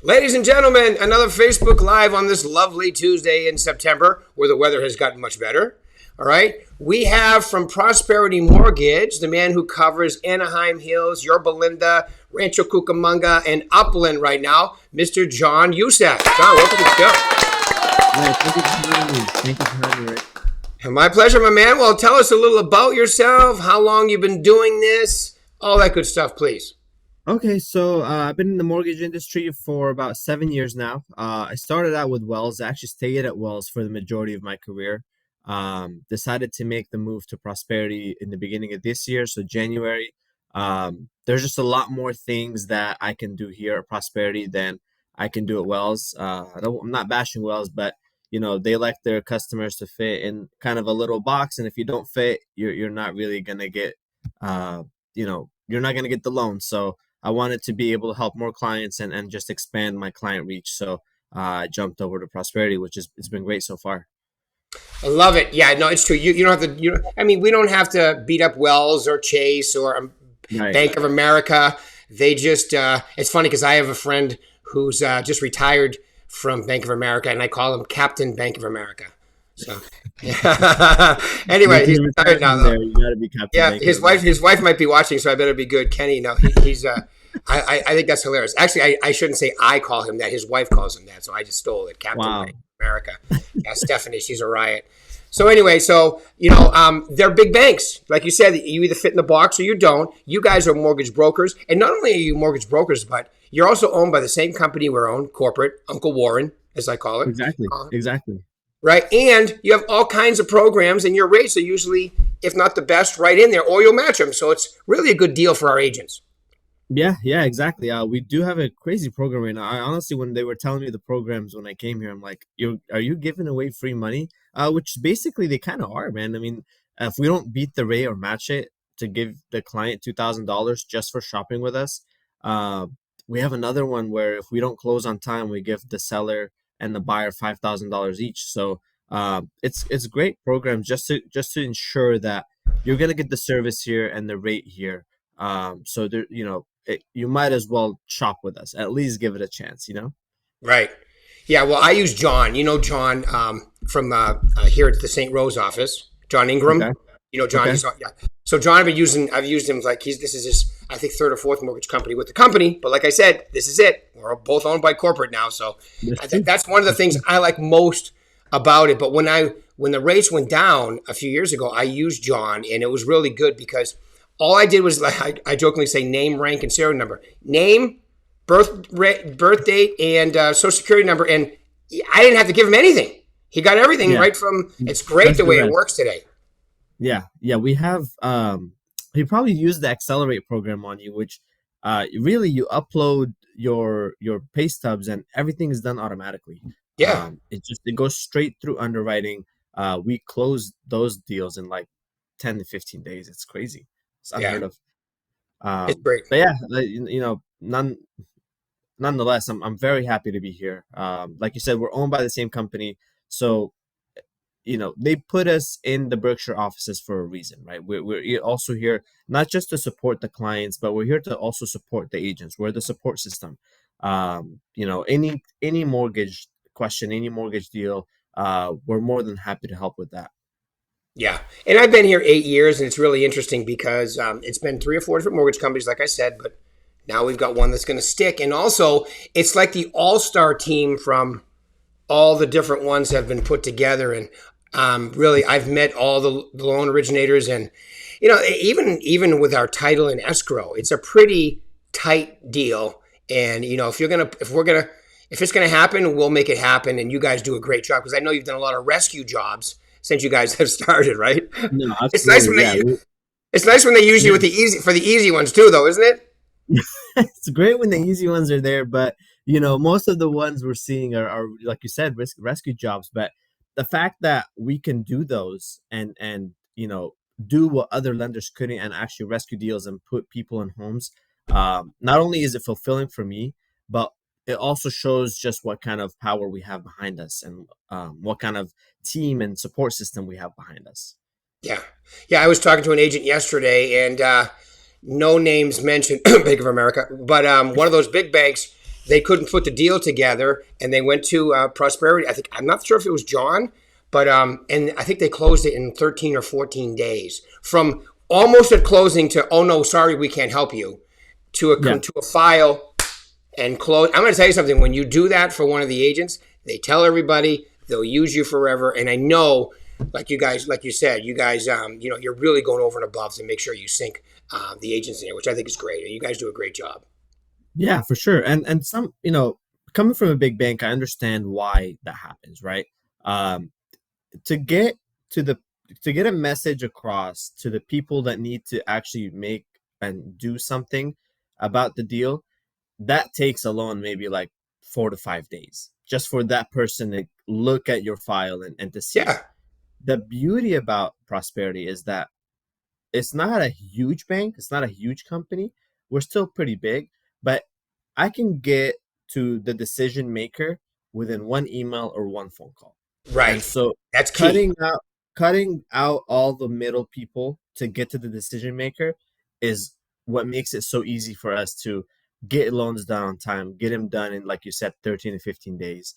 Ladies and gentlemen, another Facebook Live on this lovely Tuesday in September where the weather has gotten much better. All right. We have from Prosperity Mortgage, the man who covers Anaheim Hills, Yorba Linda, Rancho Cucamonga, and Upland right now, Mr. John Youssef. John, welcome to the show. Thank you for having me. Thank you for having me, Rick. My pleasure, my man. Well, tell us a little about yourself, how long you've been doing this, all that good stuff, please. Okay, so I've been in the mortgage industry for about 7 years now. I started out with Wells. I actually stayed at Wells for the majority of my career. Decided to make the move to Prosperity in the beginning of this year, so January. There's just a lot more things that I can do here at Prosperity than I can do at Wells. I'm not bashing Wells, but they like their customers to fit in kind of a little box, and if you don't fit, you're not really gonna get, you're not gonna get the loan. So I wanted to be able to help more clients and just expand my client reach. So I jumped over to Prosperity, it's been great so far. I love it. Yeah, no, it's true. You don't have to. We don't have to beat up Wells or Chase or Right. Bank of America. They just. It's funny because I have a friend who's just retired from Bank of America, and I call him Captain Bank of America. So, anyway, he's retired now. Though. You gotta be Captain. Yeah, Bank his wife might be watching, so I better be good. Kenny, no, he's. I think that's hilarious. Actually, I shouldn't say I call him that. His wife calls him that, so I just stole it. Captain Wow. Bank of America. Yeah, Stephanie, she's a riot. So anyway, they're big banks. Like you said, you either fit in the box or you don't. You guys are mortgage brokers. And not only are you mortgage brokers, but you're also owned by the same company we're owned, corporate, Uncle Warren, as I call it. Exactly. Right. And you have all kinds of programs, and your rates are usually, if not the best, right in there, or you'll match them. So it's really a good deal for our agents. Yeah, exactly. We do have a crazy program right now. I honestly, when they were telling me the programs when I came here, I'm like, are you giving away free money? Which basically they kind of are, man. I mean, if we don't beat the rate or match it to give the client $2,000 just for shopping with us, we have another one where if we don't close on time, we give the seller and the buyer $5,000 each. So it's a great program just to ensure that you're gonna get the service here and the rate here. So there, you might as well shop with us. At least give it a chance, Right. Yeah. Well, I use John. John from here at the St. Rose office. John Ingram. Okay. John. Okay. Yeah. So John, I've used him like this is his, I think, third or fourth mortgage company with the company. But like I said, this is it. We're both owned by corporate now. So I think that's one of the things I like most about it. But when the rates went down a few years ago, I used John, and it was really good because all I did was, like I jokingly say, name, rank, and serial number. Name, birth date, and social security number, and I didn't have to give him anything. He got everything right from. It's great That's the way correct. it works today. Yeah. We have. He probably used the Accelerate program on you, which really you upload your pay stubs and everything is done automatically. Yeah. It goes straight through underwriting. We close those deals in like 10 to 15 days. It's crazy. It's unheard of. It's great. But yeah, nonetheless, I'm very happy to be here. Like you said, we're owned by the same company, so they put us in the Berkshire offices for a reason, right? We're also here not just to support the clients, but we're here to also support the agents. We're the support system. Any mortgage question, any mortgage deal, we're more than happy to help with that. Yeah. And I've been here 8 years, and it's really interesting because it's been 3 or 4 different mortgage companies, like I said, but now we've got one that's going to stick. And also, it's like the all-star team from all the different ones have been put together. And really, I've met all the loan originators. And, even with our title and escrow, it's a pretty tight deal. And, if it's going to happen, we'll make it happen. And you guys do a great job because I know you've done a lot of rescue jobs since you guys have started, right? No, it's nice when they use you with for the easy ones too, though, isn't it? It's great when the easy ones are there, but most of the ones we're seeing are like you said, rescue jobs. But the fact that we can do those and do what other lenders couldn't and actually rescue deals and put people in homes, not only is it fulfilling for me, but it also shows just what kind of power we have behind us and what kind of team and support system we have behind us. Yeah. I was talking to an agent yesterday, and no names mentioned, Bank of America, but one of those big banks they couldn't put the deal together, and they went to Prosperity. I think I'm not sure if it was John, but and I think they closed it in 13 or 14 days from almost at closing to, oh no, sorry, we can't help you, to Yeah. a file and close. I'm going to tell you something. When you do that for one of the agents, they tell everybody they'll use you forever. And I know, like you guys, like you said, you guys, you're really going over and above to make sure you sync the agents in here, which I think is great. You guys do a great job. Yeah, for sure. And some, coming from a big bank, I understand why that happens, right? Um, to get to the to get a message across to the people that need to actually make and do something about the deal, that takes alone maybe like 4 to 5 days just for that person to look at your file and to see it. Yeah, The beauty about Prosperity is that it's not a huge bank, it's not a huge company. We're still pretty big, but I can get to the decision maker within one email or one phone call. And right. so That's key. cutting out all the middle people to get to the decision maker is what makes it so easy for us to get loans done on time, get them done in, like you said, 13 to 15 days.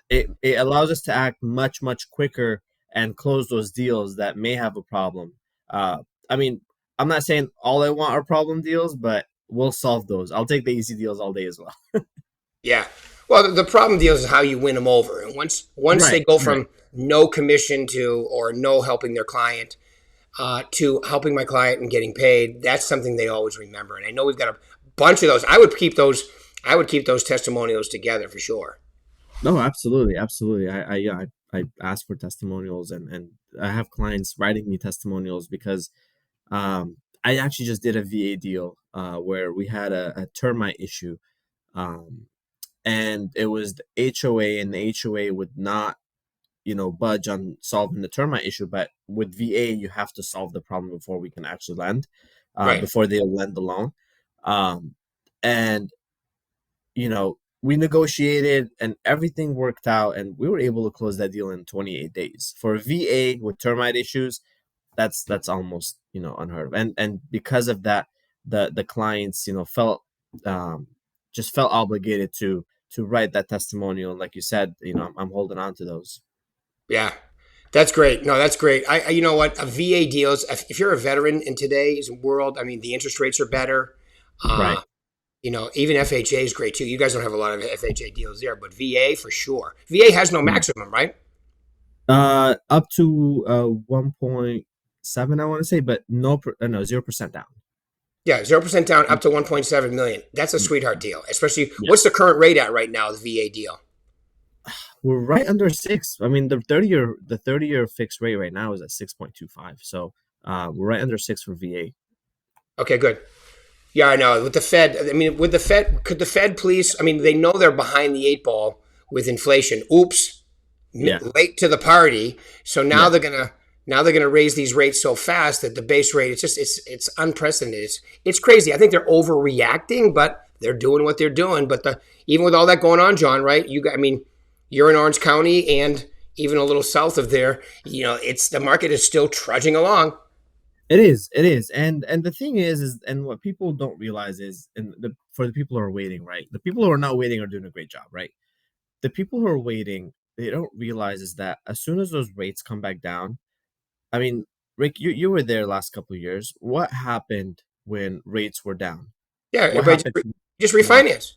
It allows us to act much, much quicker and close those deals that may have a problem. Uh, I mean, I'm not saying all I want are problem deals, but we'll solve those. I'll take the easy deals all day as well. Yeah. Well, the problem deals is how you win them over. And once they Right, go right. from no commission to or no helping their client to helping my client and getting paid, that's something they always remember. And I know we've got a bunch of those. I would keep those. I would keep those testimonials together for sure. No, absolutely, absolutely. I ask for testimonials, and I have clients writing me testimonials because I actually just did a VA deal where we had a termite issue, um, and it was the HOA, and the HOA would not, budge on solving the termite issue. But with VA, you have to solve the problem before we can actually lend, Right. before they'll lend the loan. Um, and we negotiated and everything worked out, and we were able to close that deal in 28 days. For a VA with termite issues, that's almost, unheard of. And because of that, the clients, felt um, just felt obligated to write that testimonial. And like you said, I'm holding on to those. Yeah. That's great. No, that's great. You know what? A VA deals. If you're a veteran in today's world, I mean, the interest rates are better. Right. Uh, even FHA is great too. You guys don't have a lot of FHA deals there, but VA for sure. VA has no Yeah. maximum, right? Up to 1.7, I want to say, but no 0% down. Yeah, 0% down up to 1.7 million. That's a sweetheart deal. Especially, Yeah. what's the current rate at right now? The VA deal. We're right under 6. I mean, the 30-year fixed rate right now is at 6.25. So we're right under 6 for VA. Okay, good. Yeah, I know. With the Fed, I mean, with the Fed, could the Fed please? I mean, they know they're behind the eight ball with inflation. Oops, Yeah. late to the party. So Yeah. now they're gonna raise these rates so fast that the base rate it's unprecedented. It's crazy. I think they're overreacting, but they're doing what they're doing. But even with all that going on, John, right? I mean, you're in Orange County and even a little south of there. It's the market is still trudging along. It is. And the thing is and what people don't realize is, for the people who are waiting, right? The people who are not waiting are doing a great job, right? The people who are waiting, they don't realize is that as soon as those rates come back down, I mean, Rick, you were there last couple of years. What happened when rates were down? Yeah, What everybody happened to just the market? refinance.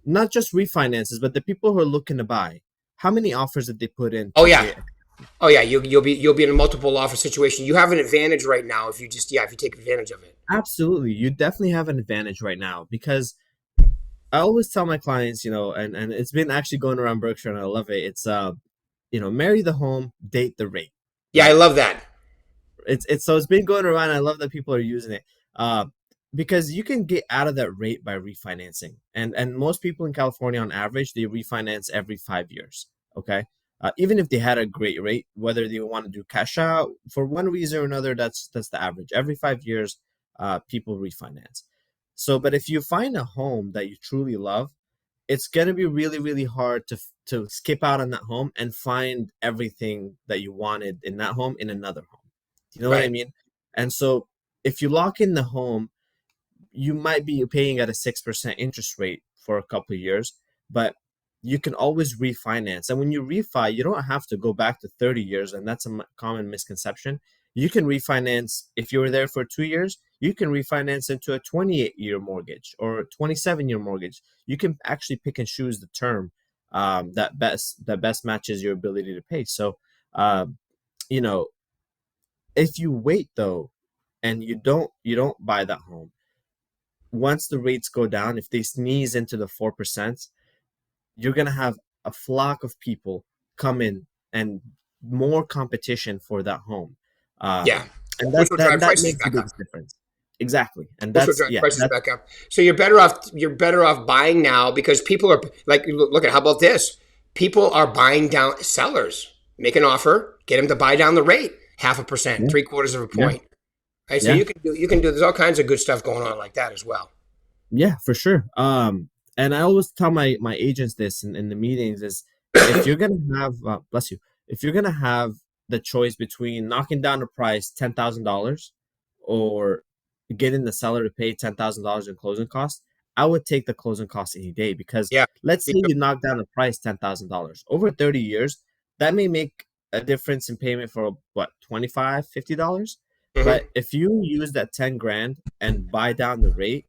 Not just refinances, but the people who are looking to buy. How many offers did they put in Oh to yeah, get? oh yeah. You'll be in a multiple offer situation. You have an advantage right now if you take advantage of it. Absolutely, you definitely have an advantage right now because I always tell my clients, and it's been actually going around Berkshire, and I love it. It's marry the home, date the rate, Yeah, I right? love that. It's been going around. I love that people are using it, uh, because you can get out of that rate by refinancing, and most people in California, on average, they refinance every 5 years. Okay, even if they had a great rate, whether they want to do cash out for one reason or another, that's the average. Every 5 years, people refinance. So, but if you find a home that you truly love, it's going to be really, really hard to skip out on that home and find everything that you wanted in that home in another home. Do you know what I Right. mean? And so if you lock in the home, you might be paying at a 6% interest rate for a couple of years, but you can always refinance. And when you refi, you don't have to go back to 30 years. And that's a common misconception. You can refinance. If you were there for 2 years, you can refinance into a 28-year mortgage or a 27-year mortgage. You can actually pick and choose the term that best matches your ability to pay. So, you know, if you wait though, and you don't buy that home, once the rates go down, if they sneeze into the 4%, you're gonna have a flock of people come in and more competition for that home. Yeah. And Which will drive that prices makes the back up. biggest difference. Exactly. And Which will that's drive yeah, prices that's back up. So you're better off. You're better off buying now because people are like, look at how about this? People are buying down. Sellers make an offer, get them to buy down the rate 0.5%, yeah, 0.75 of a yeah, point. Right. So yeah. you can do. There's all kinds of good stuff going on like that as well. Yeah, for sure. And I always tell my agents this in the meetings is if you're gonna have bless you, if you're gonna have the choice between knocking down the price $10,000 or getting the seller to pay $10,000 in closing costs, I would take the closing costs any day because Yeah. let's say you knock down the price $10,000 over 30 years, that may make a difference in payment for what, $25, $50. Mm-hmm. But if you use that 10 grand and buy down the rate,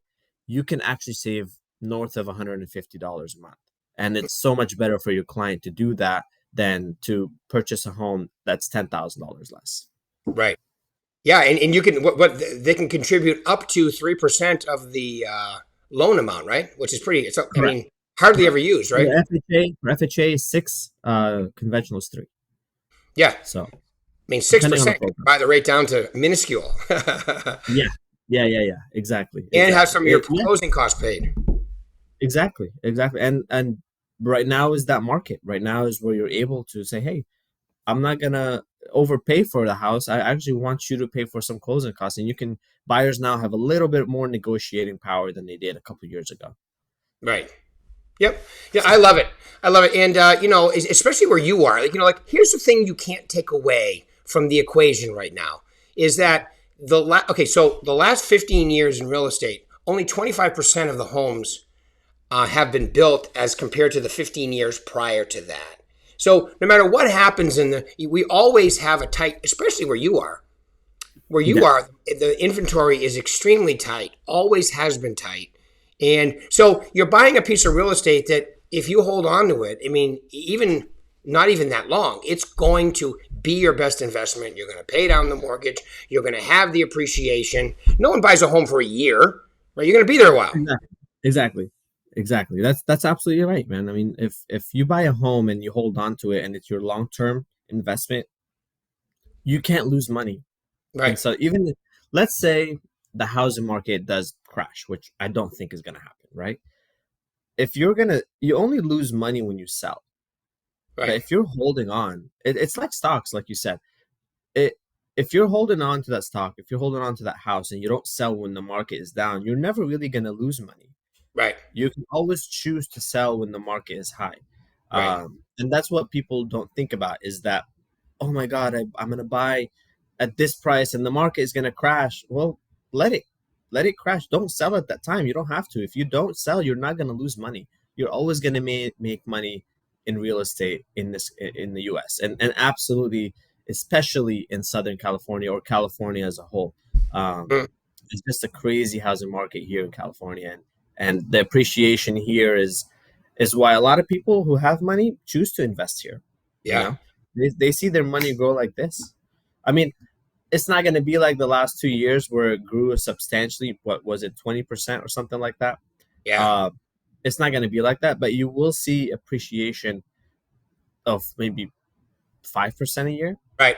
you can actually save north of $150 a month. And it's so much better for your client to do that than to purchase a home that's $10,000 less. Right. Yeah, and you can what they can contribute up to 3% of the loan amount, right? Which is pretty. It's I Correct. mean hardly ever used, For right? FHA is 6, conventional is 3. Yeah, I So mean depending on the 6% program. buy the rate down to minuscule, Yeah. Yeah. Exactly. and have some of your Yeah, closing costs paid. exactly. And right now is that market. Right now is where you're able to say, hey, I'm not gonna overpay for the house. I actually want you to pay for some closing costs, and you can. Buyers now have a little bit more negotiating power than they did a couple of years ago. Right. Yep. Yeah, I love it. I love it. And especially where you are, like here's the thing you can't take away from the equation right now is that so the last 15 years in real estate, only 25% of the homes have been built as compared to the 15 years prior to that. So no matter what happens we always have a tight, especially where you are. Where you Yeah, are, the inventory is extremely tight, always has been tight. And so you're buying a piece of real estate that if you hold on to it, I mean, even not even that long, it's going to be your best investment. You're going to pay down the mortgage. You're going to have the appreciation. No one buys a home for a year, right? You're going to be there a while. exactly. That's absolutely right, man. I mean, if you buy a home and you hold on to it and it's your long term investment, you can't lose money. And Right, so even let's say the housing market does crash, which I don't think is going to happen, right? If you only lose money when you sell. But right, if you're holding on, it's like stocks, like you said. It If you're holding on to that stock, if you're holding on to that house and you don't sell when the market is down, you're never really going to lose money. right, You can always choose to sell when the market is high. right, And that's what people don't think about is that, oh my God, I'm going to buy at this price and the market is going to crash. Well, let it, let it crash. Don't sell at that time. You don't have to. If you don't sell, you're not going to lose money. You're always going to make money in real estate in the US and absolutely, especially in Southern California or California as a whole. Um, mm, it's just a crazy housing market here in California, and the appreciation here is why a lot of people who have money choose to invest here. You yeah, know, they see their money grow like this. I mean, it's not going to be like the last 2 years where it grew substantially. What was it, 20% or something like that? yeah, Uh, it's not going to be like that, but you will see appreciation of maybe 5% a year. right.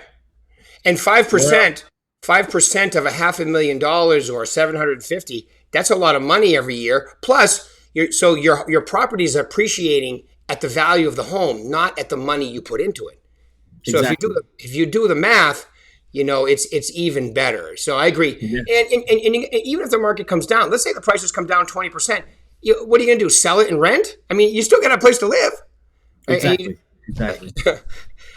And five Where percent, 5% of $500,000 or 750, that's a lot of money every year. Plus, your property is appreciating at the value of the home, not at the money you put into it. So exactly? if you do the math, it's even better. So I agree. Yeah, And even if the market comes down, let's say the prices come down 20%, what are you going to do? Sell it and rent? I mean, you still got a place to live. Right? exactly, exactly.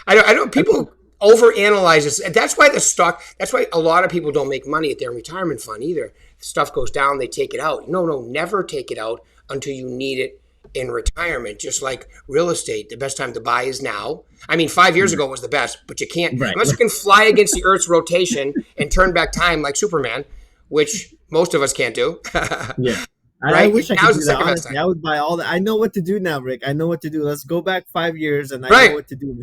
I don't. I mean, People overanalyze this. That's why the stock. That's why a lot of people don't make money at their retirement fund either. Stuff goes down, they take it out. No, never take it out until you need it in retirement. Just like real estate, the best time to buy is now. I mean, 5 years ago was the best, but you can't, Right. unless you can fly against the Earth's rotation and turn back time like Superman, which most of us can't do. Yeah. I Right? wish I could Now's do the that. second best Honestly, time. I would buy all that. I know what to do now, Rick. I know what to do. Let's go back 5 years, and I know Right. what to do.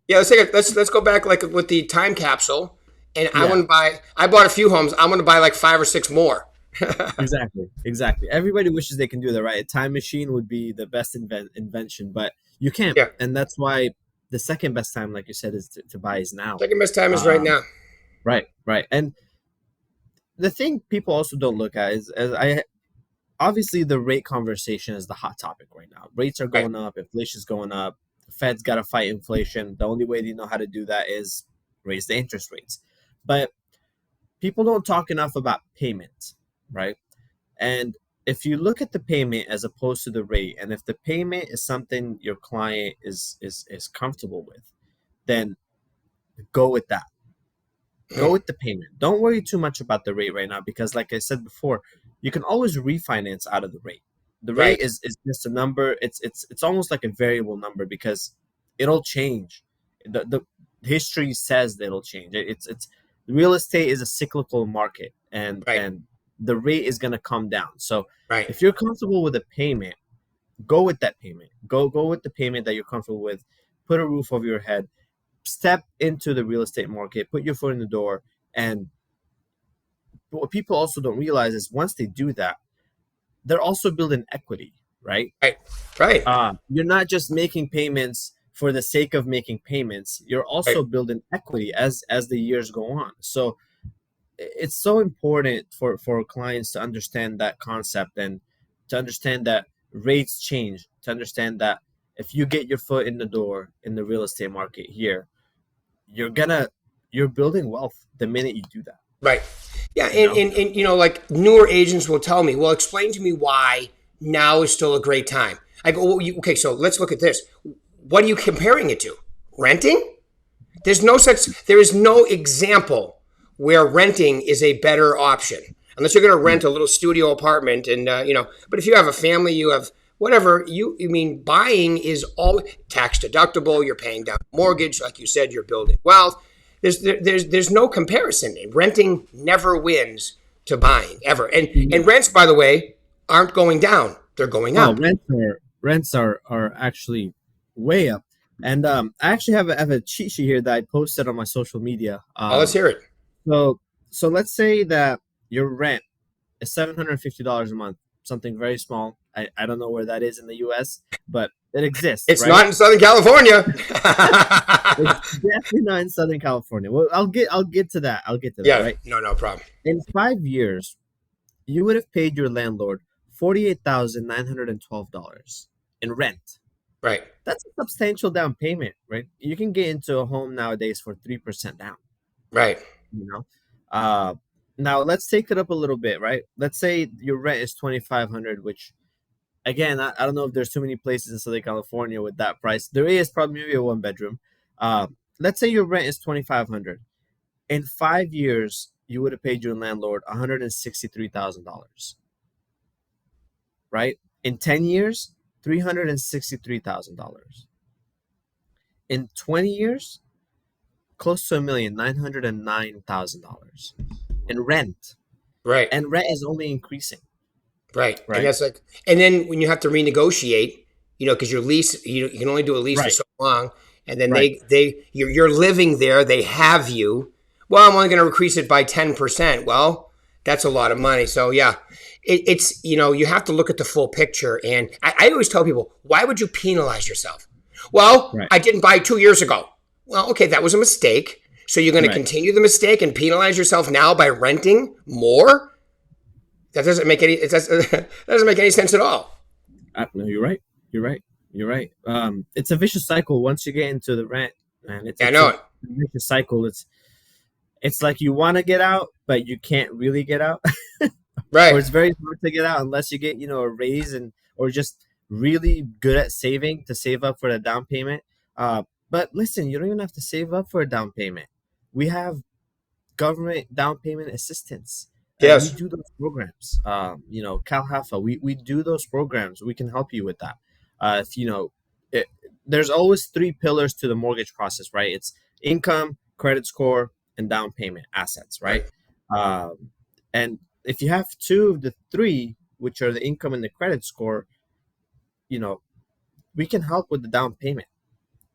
Yeah, let's go back like with the time capsule, and I Yeah, want to buy. I bought a few homes. I'm going to buy like 5 or 6 more. exactly. Everybody wishes they can do that, right? A time machine would be the best invention, but you can't, Yeah, and that's why the second best time, like you said, is to buy is now. second best time is right Um, now. right. And the thing people also don't look at is, as I obviously the rate conversation is the hot topic right now. Rates are Right, going up, inflation's going up. The Fed's got to fight inflation. The only way they know how to do that is raise the interest rates. But people don't talk enough about payment, right? And if you look at the payment as opposed to the rate, and if the payment is something your client is comfortable with, then go with that. Go with the payment. Don't worry too much about the rate right now because, like I said before, you can always refinance out of the rate. The rate right, is just a number. It's almost like a variable number because it'll change. The history says that it'll change. It's real estate is a cyclical market, and right, the rate is gonna come down. So right, if you're comfortable with a payment, go with that payment. Go with the payment that you're comfortable with. Put a roof over your head, step into the real estate market, put your foot in the door. And what people also don't realize is once they do that, they're also building equity, right? right, right, You're not just making payments for the sake of making payments. You're right, also building equity as the years go on. So it's so important for clients to understand that concept and to understand that rates change, to understand that if you get your foot in the door in the real estate market here, you're gonna you're building wealth the minute you do that, right. Yeah, you know. and like newer agents will tell me, well, explain to me why now is still a great time. I go, well, okay, so let's look at this. What are you comparing it to? Renting? There is no example where renting is a better option. Unless you're going to rent a little studio apartment and, but if you have a family, you have whatever, you mean buying is all tax deductible. You're paying down a mortgage. Like you said, you're building wealth. There's no comparison. Renting never wins to buying ever. And rents, by the way, aren't going down. They're going Oh, up. rents are actually way up. And I actually have a cheat sheet here that I posted on my social media. Oh, let's hear it. So so let's say that your rent is $750 a month, something very small. I don't know where that is in the US, but it exists, It's right? not in Southern California. It's definitely not in Southern California. Well, I'll get to that. I'll get to that, Yeah, right? no problem. In 5 years, you would have paid your landlord $48,912 in rent. Right, That's a substantial down payment, right? You can get into a home nowadays for 3% down, right, you know. Uh, Now let's take it up a little bit, right? Let's say your rent is 2,500, which again, I don't know if there's too many places in Southern California with that price. There is probably maybe a one bedroom. Let's say your rent is 2,500. In 5 years, you would have paid your landlord $163,000, right? In 10 years, $363,000. In 20 years, close to $1,909,000 in rent. right, And rent is only increasing, right. And right? that's like, and then when you have to renegotiate, because your lease, you can only do a lease for Right, so long, and then right. you're living there, they have you. Well, I'm only going to increase it by 10%. Well, that's a lot of money. So yeah, it's you have to look at the full picture. And I always tell people, why would you penalize yourself? Well, Right, I didn't buy 2 years ago. Well, okay, that was a mistake. So you're going to right. continue the mistake and penalize yourself now by renting more? That doesn't make any that doesn't make any sense at all. No, you're right. You're right. You're right. It's a vicious cycle once you get into the rent, and it's Yeah, I it's know a it. vicious cycle. It's like you want to get out, but you can't really get out, or Right. it's very hard to get out unless you get a raise and or just really good at saving to save up for the down payment. But listen, you don't even have to save up for a down payment. We have government down payment assistance. and we Yes. do those programs. Cal Hathaway, we do those programs. We can help you with that. If you know, it, there's always three pillars to the mortgage process, right? It's income, credit score, and down payment assets, Right. right? And if you have two of the three, which are the income and the credit score, you know, we can help with the down payment.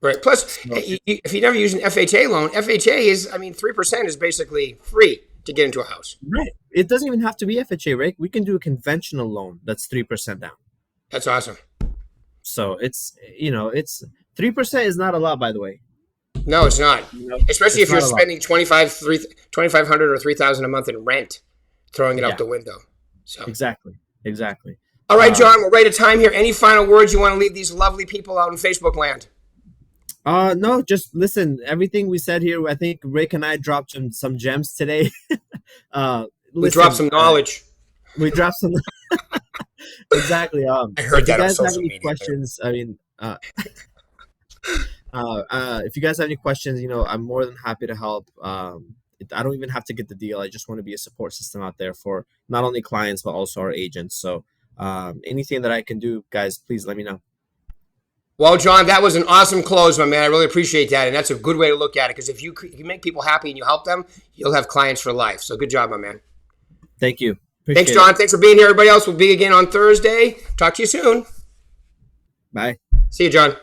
Right. Plus, So if you never use an FHA loan, FHA is, I mean, 3% is basically free to get into a house. right, it doesn't even have to be FHA, right? We can do a conventional loan that's 3% down. That's awesome. So it's 3% is not a lot, by the way. No, it's not. Especially It's if you're not a lot. spending 2,500 or 3,000 a month in rent, throwing it out Yeah, the window. So, exactly. all right, Uh, John, we're right at time here. Any final words you want to leave these lovely people out in Facebook land? no, just listen. Everything we said here, I think Rick and I dropped some gems today. We dropped Listen, some knowledge. we dropped some exactly. I heard If you that on guys have social any media. questions, I mean, if you guys have any questions, I'm more than happy to help. I don't even have to get the deal. I just want to be a support system out there for not only clients but also our agents. So anything that I can do, guys, please let me know. Well, John, that was an awesome close, my man. I really appreciate that. And that's a good way to look at it because if you make people happy and you help them, you'll have clients for life. So good job, my man. Thank you. Thanks, Appreciate John. it. Thanks for being here. Everybody else will be again on Thursday. Talk to you soon. Bye. See you, John.